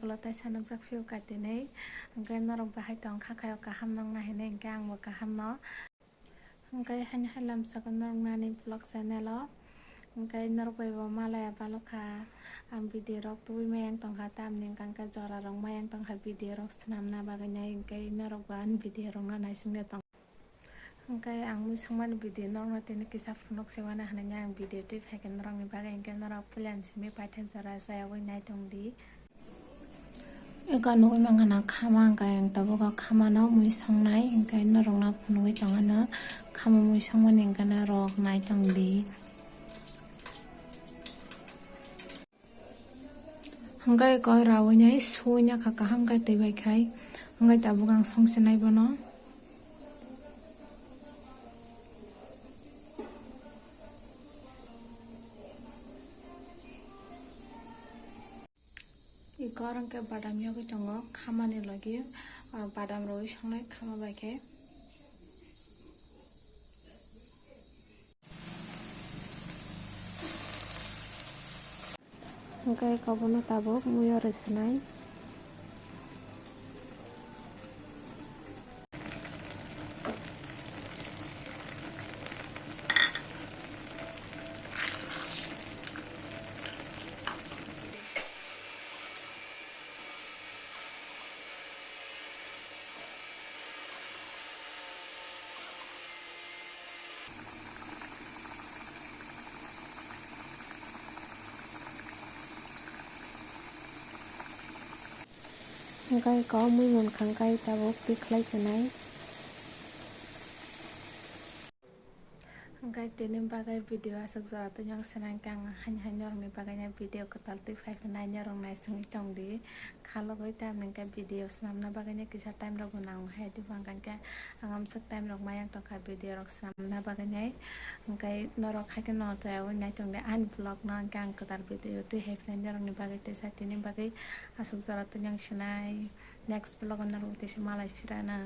gulo tai sanam jak fiu katinei hingke norok bahai tong khakayo kaham nong nahine hingke ang bo kaham no hingke haini halam saka norok nani vlog channel o hingke norok bai bo malaya balokha ang video rok tubui mayang tongkha tamni hingke jora rok mayang tongkha video rok swnamna bagui nai hingke norok bo ani video rok no naisingye tong hingke ang muisangmani video norok no tini kisa phunuk sewana hinui ang video tui phaikhe norok ni bagui hingke norok puilan simi paithak jora sayawui naitongdi eko nugui mangka na khama hingke ang tabuk khama no muisongnai hingke norok no phunugui tongo no khama muisongmani hingke norok naitongdi hingke eko rawui nai sui naka kaham khe tui bai khai hingke tabuk ang songsinai bono iko arangke badam yogui tongo khamani logi badam rogui songnai khama bai khe hingke eko bono tabuk mui ori swnai hingke eko mui munkang kai tabuk tui khlai swnai hingke tini bagai video asuk jora tuiyang swnai hingke ang haini haini norok ni bagai video kotal tui phaiphonai norok naisingui tongdi khalugui tamni hingke video swnamna bagui kisa time rok bo nangmani diphangka hingke ang amsuk time rok mayang tongkha video rok swnamna bagui hingke norok haike no chayawui naitongdi ani vlog no hingke ang kwtal video tui haiphonai norok ni bagui teisa tini bagui asuk jora tuiyang swnai next vlog o norok teisa malai phirano.